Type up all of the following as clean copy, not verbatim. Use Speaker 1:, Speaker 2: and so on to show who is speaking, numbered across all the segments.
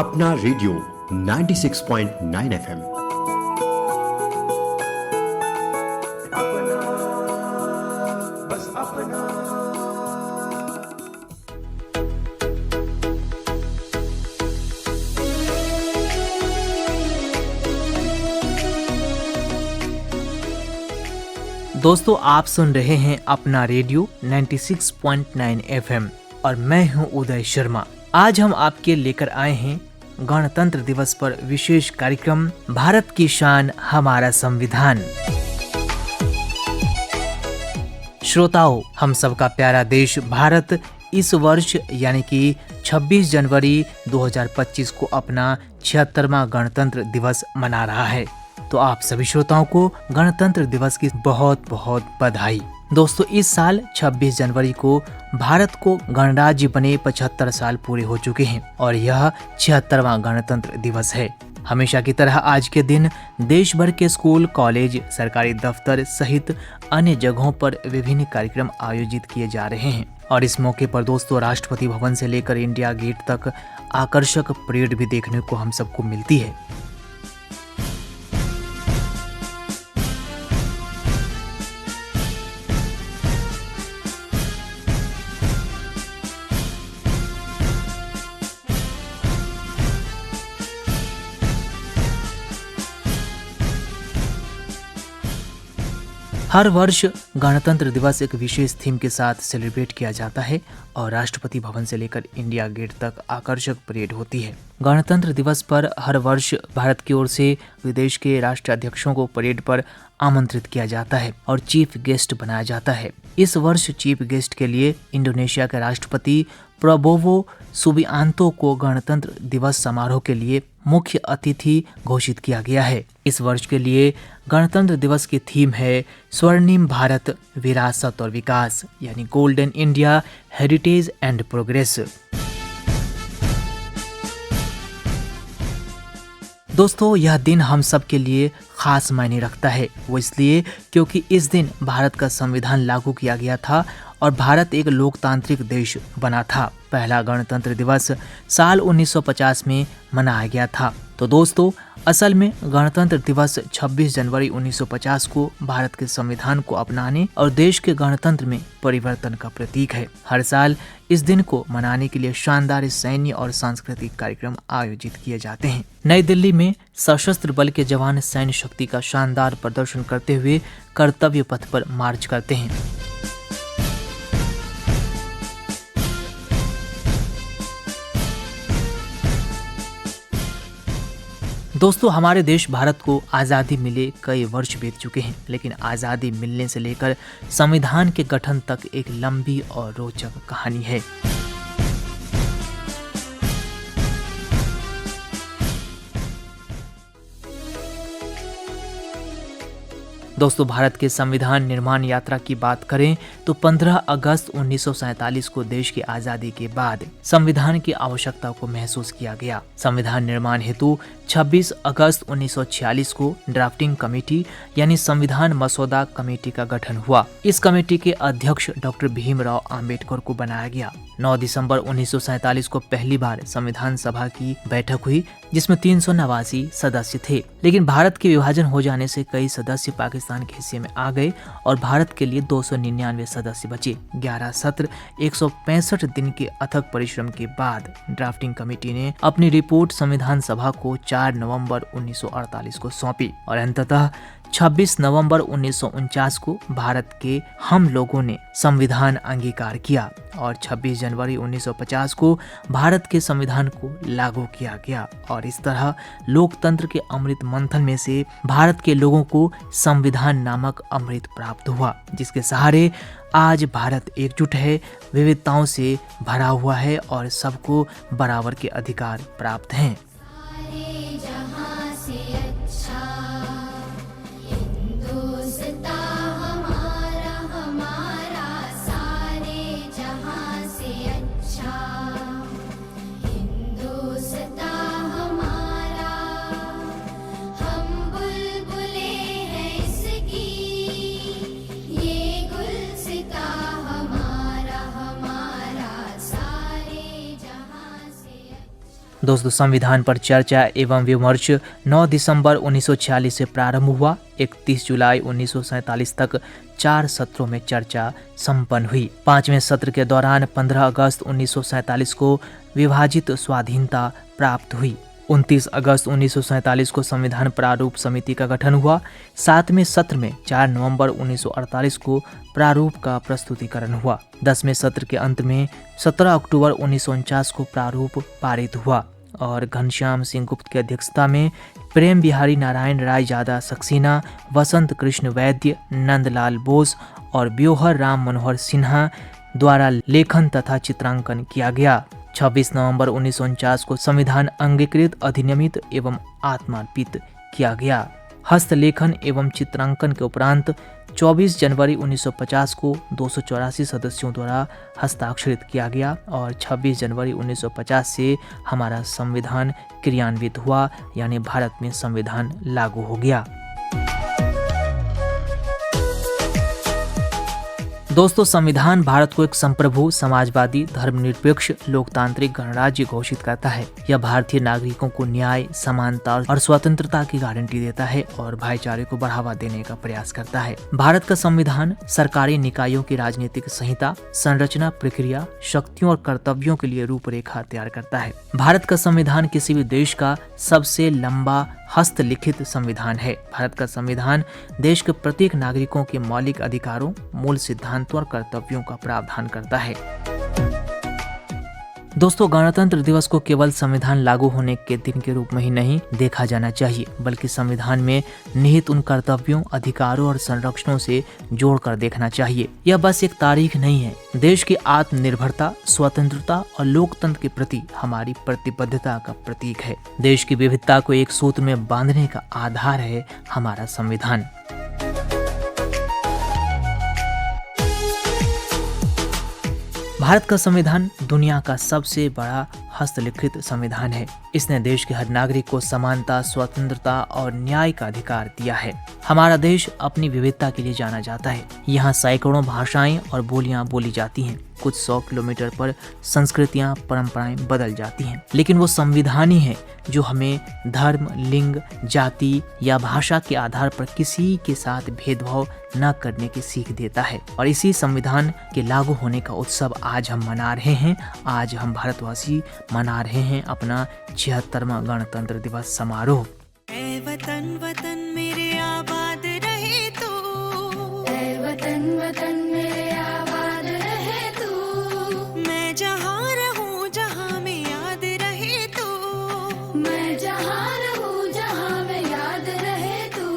Speaker 1: अपना radio 96.9 FM.
Speaker 2: दोस्तों, आप सुन रहे हैं अपना रेडियो 96.9 एफएम और मैं हूं उदय शर्मा। आज हम आपके लेकर आए हैं गणतंत्र दिवस पर विशेष कार्यक्रम भारत की शान हमारा संविधान। श्रोताओं, हम सबका प्यारा देश भारत इस वर्ष यानी कि 26 जनवरी 2025 को अपना 76वां गणतंत्र दिवस मना रहा है। तो आप सभी श्रोताओं को गणतंत्र दिवस की बहुत बहुत बधाई। दोस्तों, इस साल 26 जनवरी को भारत को गणराज्य बने 75 साल पूरे हो चुके हैं और यह 76वां गणतंत्र दिवस है। हमेशा की तरह आज के दिन देश भर के स्कूल, कॉलेज, सरकारी दफ्तर सहित अन्य जगहों पर विभिन्न कार्यक्रम आयोजित किए जा रहे हैं और इस मौके पर दोस्तों राष्ट्रपति भवन से लेकर इंडिया गेट तक आकर्षक परेड भी देखने को हम सबको मिलती है। हर वर्ष गणतंत्र दिवस एक विशेष थीम के साथ सेलिब्रेट किया जाता है और राष्ट्रपति भवन से लेकर इंडिया गेट तक आकर्षक परेड होती है। गणतंत्र दिवस पर हर वर्ष भारत की ओर से विदेश के राष्ट्राध्यक्षों को परेड पर आमंत्रित किया जाता है और चीफ गेस्ट बनाया जाता है। इस वर्ष चीफ गेस्ट के लिए इंडोनेशिया के राष्ट्रपति प्रबोवो सुबियांतो को गणतंत्र दिवस समारोह के लिए मुख्य अतिथि घोषित किया गया है। इस वर्ष के लिए गणतंत्र दिवस की थीम है स्वर्णिम भारत, विरासत और विकास, यानी golden India, heritage and progress. दोस्तों, यह दिन हम सब के लिए खास मायने रखता है। वो इसलिए क्योंकि इस दिन भारत का संविधान लागू किया गया था और भारत एक लोकतांत्रिक देश बना था। पहला गणतंत्र दिवस साल 1950 में मनाया गया था। तो दोस्तों, असल में गणतंत्र दिवस 26 जनवरी 1950 को भारत के संविधान को अपनाने और देश के गणतंत्र में परिवर्तन का प्रतीक है। हर साल इस दिन को मनाने के लिए शानदार सैन्य और सांस्कृतिक कार्यक्रम आयोजित किए जाते हैं। नई दिल्ली में सशस्त्र बल के जवान सैन्य शक्ति का शानदार प्रदर्शन करते हुए कर्तव्य पथ पर मार्च करते हैं। दोस्तों, हमारे देश भारत को आज़ादी मिले कई वर्ष बीत चुके हैं, लेकिन आज़ादी मिलने से लेकर संविधान के गठन तक एक लंबी और रोचक कहानी है। दोस्तों, भारत के संविधान निर्माण यात्रा की बात करें तो 15 अगस्त 1947 को देश की आजादी के बाद संविधान की आवश्यकता को महसूस किया गया। संविधान निर्माण हेतु 26 अगस्त 1946 को ड्राफ्टिंग कमेटी यानी संविधान मसौदा कमेटी का गठन हुआ। इस कमेटी के अध्यक्ष डॉक्टर भीमराव अंबेडकर को बनाया गया। 9 दिसंबर 1947 को पहली बार संविधान सभा की बैठक हुई जिसमें 389 सदस्य थे, लेकिन भारत के विभाजन हो जाने से कई सदस्य पाकिस्तान के हिस्से में आ गए और भारत के लिए 299 सदस्य बचे। 11 सत्र 165 दिन के अथक परिश्रम के बाद ड्राफ्टिंग कमेटी ने अपनी रिपोर्ट संविधान सभा को 4 नवंबर 1948 को सौंपी और अंततः 26 नवंबर 1949 को भारत के हम लोगों ने संविधान अंगीकार किया और 26 जनवरी 1950 को भारत के संविधान को लागू किया गया और इस तरह लोकतंत्र के अमृत मंथन में से भारत के लोगों को संविधान नामक अमृत प्राप्त हुआ, जिसके सहारे आज भारत एकजुट है, विविधताओं से भरा हुआ है और सबको बराबर के अधिकार प्राप्त हैं। दोस्तों, संविधान पर चर्चा एवं विमर्श 9 दिसंबर 1946 से प्रारंभ हुआ। 31 जुलाई 1947 तक 4 सत्रों में चर्चा संपन्न हुई। 5वें सत्र के दौरान 15 अगस्त 1947 को विभाजित स्वाधीनता प्राप्त हुई। 29 अगस्त 1947 को संविधान प्रारूप समिति का गठन हुआ। 7वें सत्र में 4 नवंबर 1948 को प्रारूप का प्रस्तुतिकरण हुआ। 10वें सत्र के अंत में 17 अक्टूबर 1949 को प्रारूप पारित हुआ और घनश्याम सिंह गुप्त की अध्यक्षता में प्रेम बिहारी नारायण राय ज्यादा सक्सेना, वसंत कृष्ण वैद्य, नंदलाल बोस और ब्योहर राम मनोहर सिन्हा द्वारा लेखन तथा चित्रांकन किया गया। 26 नवंबर 1949 को संविधान अंगीकृत, अधिनियमित एवं आत्मार्पित किया गया। हस्तलेखन एवं चित्रांकन के उपरांत 24 जनवरी 1950 को 284 सदस्यों द्वारा हस्ताक्षरित किया गया और 26 जनवरी 1950 से हमारा संविधान क्रियान्वित हुआ, यानी भारत में संविधान लागू हो गया। दोस्तों, संविधान भारत को एक संप्रभु, समाजवादी, धर्मनिरपेक्ष, लोकतांत्रिक गणराज्य घोषित करता है। यह भारतीय नागरिकों को न्याय, समानता और स्वतंत्रता की गारंटी देता है और भाईचारे को बढ़ावा देने का प्रयास करता है। भारत का संविधान सरकारी निकायों की राजनीतिक संहिता, संरचना, प्रक्रिया, शक्तियों और कर्तव्यों के लिए रूपरेखा तैयार करता है। भारत का संविधान किसी भी देश का सबसे लंबा हस्तलिखित संविधान है। भारत का संविधान देश के प्रत्येक नागरिकों के मौलिक अधिकारों, मूल सिद्धांतों और कर्तव्यों का प्रावधान करता है। दोस्तों, गणतंत्र दिवस को केवल संविधान लागू होने के दिन के रूप में ही नहीं देखा जाना चाहिए, बल्कि संविधान में निहित उन कर्तव्यों, अधिकारों और संरक्षणों से जोड़कर देखना चाहिए। यह बस एक तारीख नहीं है, देश की आत्मनिर्भरता, स्वतंत्रता और लोकतंत्र के प्रति हमारी प्रतिबद्धता का प्रतीक है। देश की विविधता को एक सूत्र में बांधने का आधार है हमारा संविधान। भारत का संविधान दुनिया का सबसे बड़ा हस्तलिखित संविधान है। इसने देश के हर नागरिक को समानता, स्वतंत्रता और न्याय का अधिकार दिया है। हमारा देश अपनी विविधता के लिए जाना जाता है। यहाँ सैकड़ों भाषाएं और बोलियां बोली जाती हैं। कुछ 100 किलोमीटर पर संस्कृतियां, परंपराएं बदल जाती हैं, लेकिन वो संविधान ही है जो हमें धर्म, लिंग, जाति या भाषा के आधार पर किसी के साथ भेदभाव न करने की सीख देता है। और इसी संविधान के लागू होने का उत्सव आज हम मना रहे हैं। आज हम भारतवासी मना रहे हैं अपना 76वां गणतंत्र दिवस समारोह।
Speaker 3: ऐ वतन वतन मेरे आबाद रहे तू, ऐ वतन वतन मेरे आबाद रहे तू, मैं जहाँ रहूँ जहाँ में याद रहे तू, मैं जहाँ रहूँ जहाँ में याद रहे तू,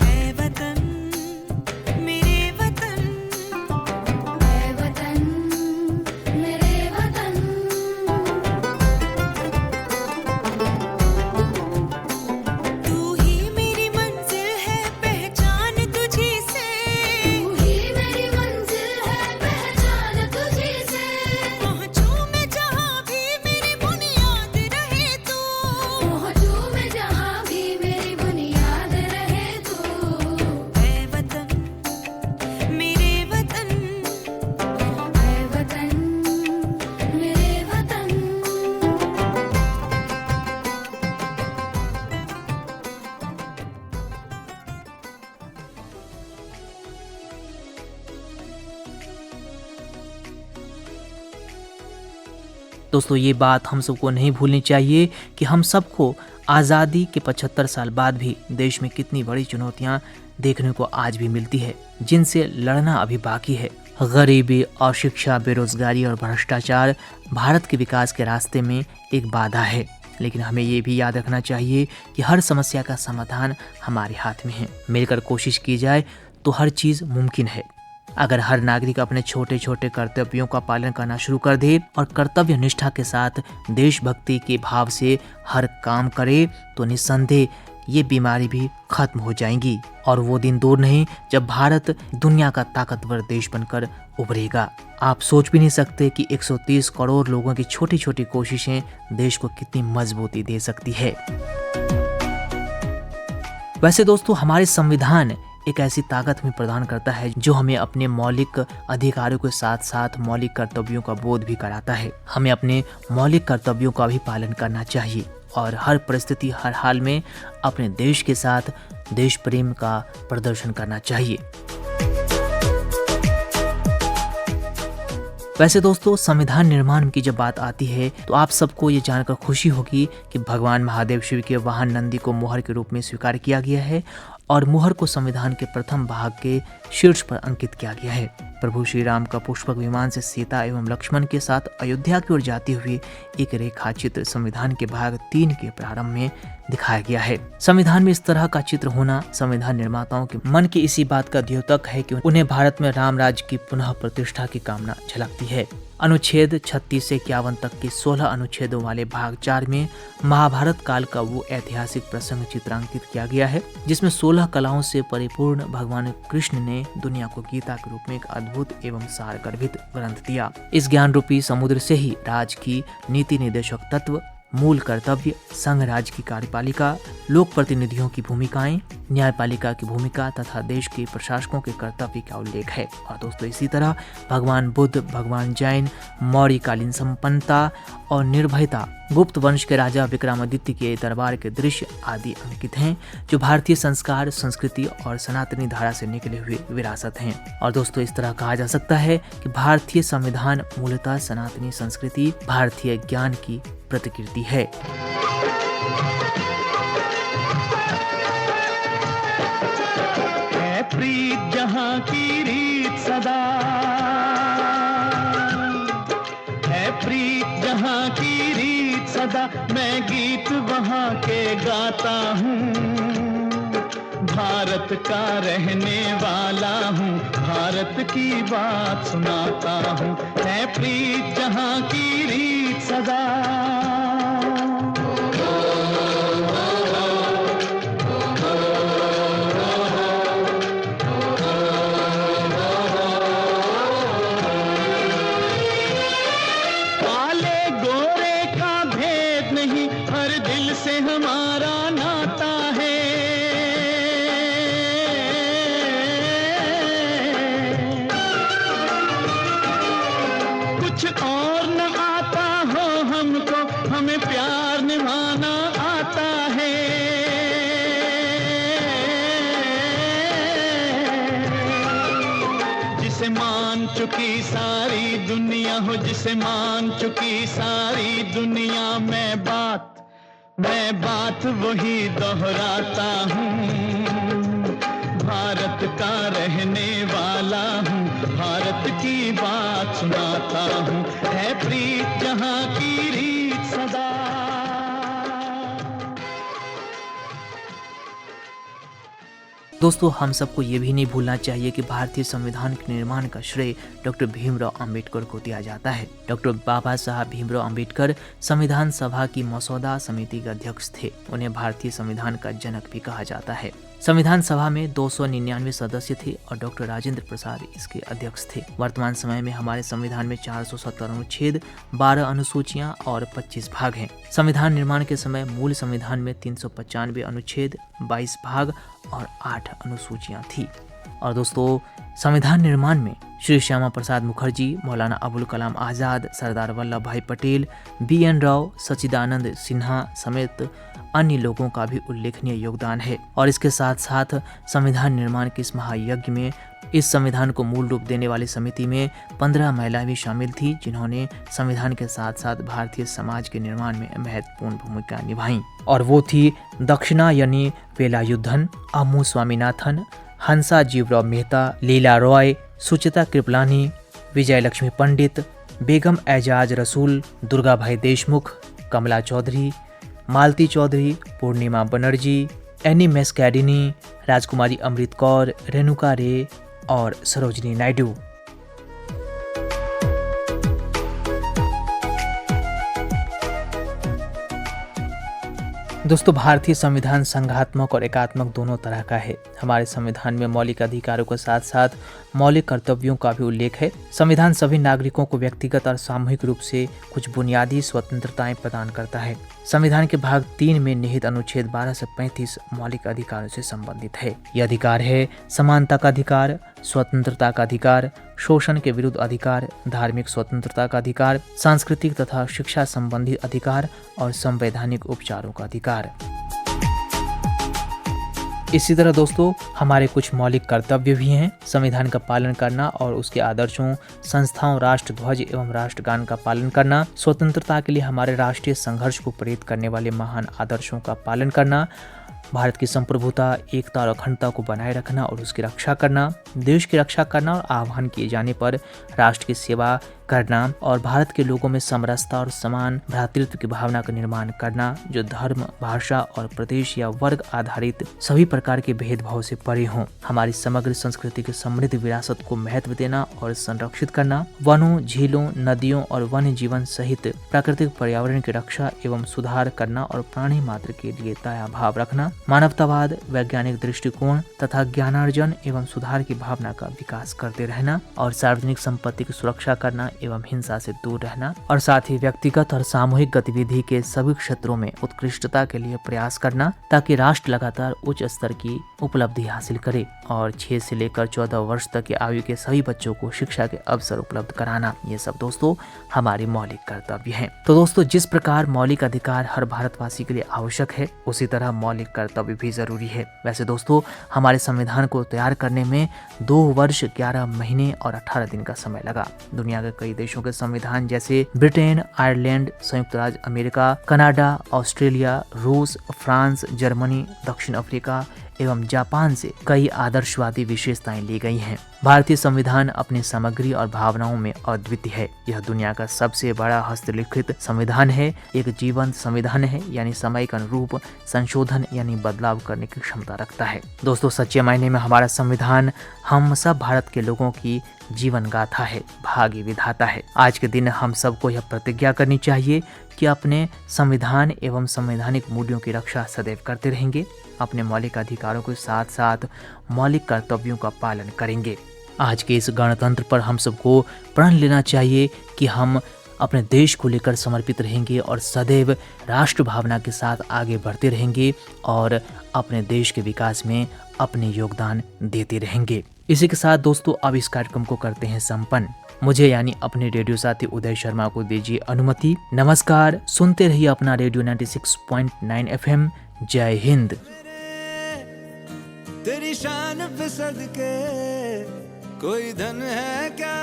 Speaker 3: ऐ वतन मेरे वतन, ऐ वतन मेरे वतन, तू ही मेरी मंजिल है पहचान तुझी से, तू ही मेरी मंजिल है पहचान तुझी से, पहुँचूं मैं जहाँ भी मेरी बुनियाद रहे तू, पहुँचूं मैं जहाँ भी मेरी बुनियाद रहे तू, ऐ वतन मेरे वतन, ऐ वतन मेरे वतन।
Speaker 2: दोस्तों, ये बात हम सबको नहीं भूलनी चाहिए कि हम सबको आज़ादी के 75 साल बाद भी देश में कितनी बड़ी चुनौतियां देखने को आज भी मिलती है, जिनसे लड़ना अभी बाकी है। गरीबी, अशिक्षा, बेरोजगारी और भ्रष्टाचार भारत के विकास के रास्ते में एक बाधा है, लेकिन हमें ये भी याद रखना चाहिए कि हर समस्या का समाधान हमारे हाथ में है। मिलकर कोशिश की जाए तो हर चीज़ मुमकिन है। अगर हर नागरिक अपने छोटे छोटे कर्तव्यों का पालन करना शुरू कर दे और कर्तव्य निष्ठा के साथ देशभक्ति के भाव से हर काम करे, तो निस्संदेह ये बीमारी भी खत्म हो जाएंगी और वो दिन दूर नहीं जब भारत दुनिया का ताकतवर देश बनकर उभरेगा। आप सोच भी नहीं सकते कि 130 करोड़ लोगों की छोटी छोटी कोशिशें देश को कितनी मजबूती दे सकती है। वैसे दोस्तों, हमारे संविधान एक ऐसी ताकत हमें प्रदान करता है जो हमें अपने मौलिक अधिकारों के साथ साथ मौलिक कर्तव्यों का बोध भी कराता है। हमें अपने मौलिक कर्तव्यों का भी पालन करना चाहिए और हर परिस्थिति, हर हाल में अपने देश के साथ देश प्रेम का प्रदर्शन करना चाहिए। वैसे दोस्तों, संविधान निर्माण की जब बात आती है तो आप सबको ये जानकर खुशी होगी कि भगवान महादेव शिव के वाहन नंदी को मोहर के रूप में स्वीकार किया गया है और मोहर को संविधान के प्रथम भाग के शीर्ष पर अंकित किया गया है। प्रभु श्री राम का पुष्पक विमान से सीता एवं लक्ष्मण के साथ अयोध्या की ओर जाती हुई एक रेखा चित्र संविधान के भाग 3 के प्रारंभ में दिखाया गया है। संविधान में इस तरह का चित्र होना संविधान निर्माताओं के मन की इसी बात का द्योतक है कि उन्हें भारत में राम राज्य की पुनः प्रतिष्ठा की कामना झलकती है। अनुच्छेद 36 से 51 तक के 16 अनुच्छेदों वाले भाग 4 में महाभारत काल का वो ऐतिहासिक प्रसंग चित्रांकित किया गया है जिसमें 16 कलाओं से परिपूर्ण भगवान कृष्ण ने दुनिया को गीता के रूप में एक अद्भुत एवं सारगर्भित ग्रंथ दिया। इस ज्ञान रूपी समुद्र से ही राज की नीति निर्देशक तत्व, मूल कर्तव्य, संघ राज्य की कार्यपालिका, लोक प्रतिनिधियों की भूमिकाएं, न्यायपालिका की भूमिका तथा देश के प्रशासकों के कर्तव्य का उल्लेख है। और दोस्तों, इसी तरह भगवान बुद्ध, भगवान जैन, मौर्यकालीन संपन्नता और निर्भयता, गुप्त वंश के राजा विक्रमादित्य के दरबार के दृश्य आदि अंकित हैं जो भारतीय संस्कार, संस्कृति और सनातनी धारा से निकले हुए विरासत हैं। और दोस्तों, इस तरह कहा जा सकता है कि भारतीय संविधान मूलतः सनातनी संस्कृति, भारतीय ज्ञान की प्रतिकृति है।
Speaker 4: प्रीत जहाँ की रीत सदा है, प्रीत जहाँ की रीत सदा, मैं गीत वहाँ के गाता हूँ। भारत का रहने वाला हूँ, भारत की बात सुनाता हूँ। है प्रीत जहाँ की रीत सदा। चुकी सारी दुनिया हो, जिसे मान चुकी सारी दुनिया, मैं बात वही दोहराता हूँ। भारत का रहने वाला हूँ, भारत की बात सुनाता हूँ। है प्रीत जहाँ की रीत सदा।
Speaker 2: दोस्तों, हम सबको ये भी नहीं भूलना चाहिए कि भारतीय संविधान के निर्माण का श्रेय डॉक्टर भीमराव अंबेडकर को दिया जाता है। डॉक्टर बाबा साहब भीमराव अंबेडकर संविधान सभा की मसौदा समिति के अध्यक्ष थे। उन्हें भारतीय संविधान का जनक भी कहा जाता है। संविधान सभा में 299 सदस्य थे और डॉक्टर राजेंद्र प्रसाद इसके अध्यक्ष थे। वर्तमान समय में हमारे संविधान में 470 अनुच्छेद, 12 अनुसूचियां और 25 भाग हैं। संविधान निर्माण के समय मूल संविधान में 395 अनुच्छेद, 22 भाग और 8 अनुसूचियां थी। और दोस्तों, संविधान निर्माण में श्री श्यामा प्रसाद मुखर्जी, मौलाना अबुल कलाम आजाद, सरदार वल्लभ भाई पटेल, BN राव, सच्चिदानंद सिन्हा समेत अन्य लोगों का भी उल्लेखनीय योगदान है। और इसके साथ साथ संविधान निर्माण के इस महायज्ञ में इस संविधान को मूल रूप देने वाली समिति में 15 महिलाएं भी शामिल थी, जिन्होंने संविधान के साथ साथ भारतीय समाज के निर्माण में महत्वपूर्ण भूमिका निभाई। और वो थी दक्षिणायनी वेलायुधन, अम्मू स्वामीनाथन, हंसा जीवराव मेहता, लीला रॉय, सुचिता कृपलानी, विजय लक्ष्मी पंडित, बेगम एजाज रसूल, दुर्गा भाई देशमुख, कमला चौधरी, मालती चौधरी, पूर्णिमा बनर्जी, एनी मेस्कैडिनी, राजकुमारी अमृत कौर, रेणुका रे और सरोजनी नायडू। दोस्तों, भारतीय संविधान संघात्मक और एकात्मक दोनों तरह का है। हमारे संविधान में मौलिक अधिकारों के साथ साथ मौलिक कर्तव्यों का भी उल्लेख है। संविधान सभी नागरिकों को व्यक्तिगत और सामूहिक रूप से कुछ बुनियादी स्वतंत्रताएं प्रदान करता है। संविधान के भाग 3 में निहित अनुच्छेद 12 से 35 मौलिक अधिकारों से संबंधित है। यह अधिकार है समानता का अधिकार, स्वतंत्रता का अधिकार, शोषण के विरुद्ध अधिकार, धार्मिक स्वतंत्रता का अधिकार, सांस्कृतिक तथा शिक्षा संबंधी अधिकार और संवैधानिक उपचारों का अधिकार। इसी तरह दोस्तों, हमारे कुछ मौलिक कर्तव्य भी हैं। संविधान का पालन करना और उसके आदर्शों, संस्थाओं, राष्ट्र ध्वज एवं राष्ट्रगान का पालन करना, स्वतंत्रता के लिए हमारे राष्ट्रीय संघर्ष को प्रेरित करने वाले महान आदर्शों का पालन करना, भारत की संप्रभुता, एकता और अखंडता को बनाए रखना और उसकी रक्षा करना, देश की रक्षा करना और आह्वान किए जाने पर राष्ट्र की सेवा करना और भारत के लोगों में समरसता और समान भ्रातृत्व की भावना का निर्माण करना, जो धर्म, भाषा और प्रदेश या वर्ग आधारित सभी प्रकार के भेदभाव से परे हों। हमारी समग्र संस्कृति की समृद्ध विरासत को महत्व देना और संरक्षित करना, वनों, झीलों, नदियों और वन्य जीवन सहित प्राकृतिक पर्यावरण की रक्षा एवं सुधार करना और प्राणी मात्र के लिए दया भाव रखना, मानवतावाद, वैज्ञानिक दृष्टिकोण तथा ज्ञानार्जन एवं सुधार की भावना का विकास करते रहना और सार्वजनिक संपत्ति की सुरक्षा करना एवं हिंसा से दूर रहना और साथ ही व्यक्तिगत और सामूहिक गतिविधि के सभी क्षेत्रों में उत्कृष्टता के लिए प्रयास करना, ताकि राष्ट्र लगातार उच्च स्तर की उपलब्धि हासिल करे और 6 से लेकर 14 वर्ष तक की आयु के सभी बच्चों को शिक्षा के अवसर उपलब्ध कराना। ये सब दोस्तों हमारी मौलिक कर्तव्य हैं। तो दोस्तों, जिस प्रकार मौलिक अधिकार हर भारतवासी के लिए आवश्यक है, उसी तरह मौलिक कर्तव्य भी जरूरी है। वैसे दोस्तों, हमारे संविधान को तैयार करने में 2 वर्ष 11 महीने और 18 दिन का समय लगा। दुनिया के कई देशों के संविधान जैसे ब्रिटेन, आयरलैंड, संयुक्त राज्य अमेरिका, कनाडा, ऑस्ट्रेलिया, रूस, फ्रांस, जर्मनी, दक्षिण अफ्रीका एवं जापान से कई आदर्शवादी विशेषताएं ली गई हैं। भारतीय संविधान अपनी सामग्री और भावनाओं में अद्वितीय है। यह दुनिया का सबसे बड़ा हस्तलिखित संविधान है, एक जीवंत संविधान है, यानी समय के अनुरूप संशोधन यानी बदलाव करने की क्षमता रखता है। दोस्तों, सच्चे मायने में हमारा संविधान हम सब भारत के लोगों की जीवन गाथा है, भाग्य विधाता है। आज के दिन हम सबको यह प्रतिज्ञा करनी चाहिए कि अपने संविधान एवं संवैधानिक मूल्यों की रक्षा सदैव करते रहेंगे, अपने मौलिक अधिकारों के साथ साथ मौलिक कर्तव्यों का पालन करेंगे। आज के इस गणतंत्र पर हम सबको प्रण लेना चाहिए कि हम अपने देश को लेकर समर्पित रहेंगे और सदैव राष्ट्र भावना के साथ आगे बढ़ते रहेंगे और अपने देश के विकास में अपने योगदान देते रहेंगे। इसी के साथ दोस्तों, अब इस कार्यक्रम को करते हैं संपन्न। मुझे यानी अपने रेडियो साथी उदय शर्मा को दीजिए अनुमति। नमस्कार, सुनते रहिए अपना रेडियो 96.9 FM। जय हिंद।
Speaker 5: तेरी शान पे सदके कोई धन है क्या,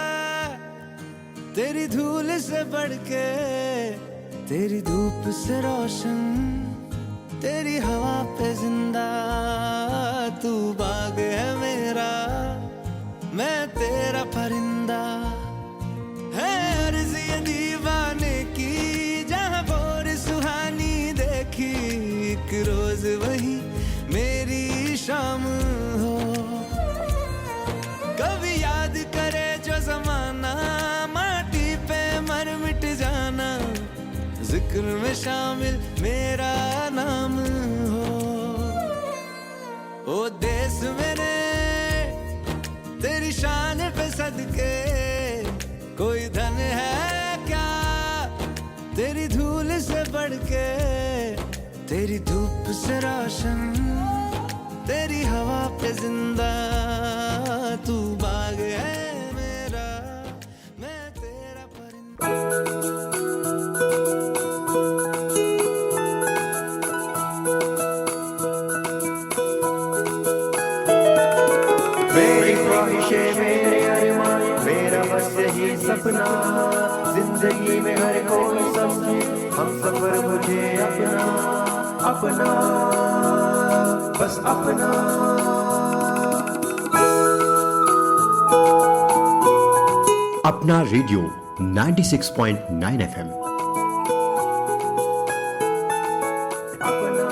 Speaker 5: तेरी धूल से बढ़ के, तेरी धूप से रोशन, तेरी हवा पे जिंदा, तू बाग है मेरा, मैं तेरा परिंदा। है अर्ज़ ये दीवाने की, जहाँ भोर सुहानी देखी, एक रोज वही मेरी शाम हो। कभी याद करे जो जमाना, माटी पे मर मिट जाना, जिक्र में शामिल मेरा नाम हो। ओ देश मेरे तेरी शान पे सदके कोई धन है क्या, तेरी धूल से बढ़ के, तेरी धूप से रोशन, तेरी हवा पे जिंदा, तू बाग है मेरा, मैं तेरा परिंदा।
Speaker 6: मेरी ख्वाहिशें, मेरे अरमान, मेरा बस यही सपना, जिंदगी में हर कोई समझे हम सफर मुझे अपना, अपना बस अपना।
Speaker 1: अपना रेडियो 96.9 FM।
Speaker 6: अपना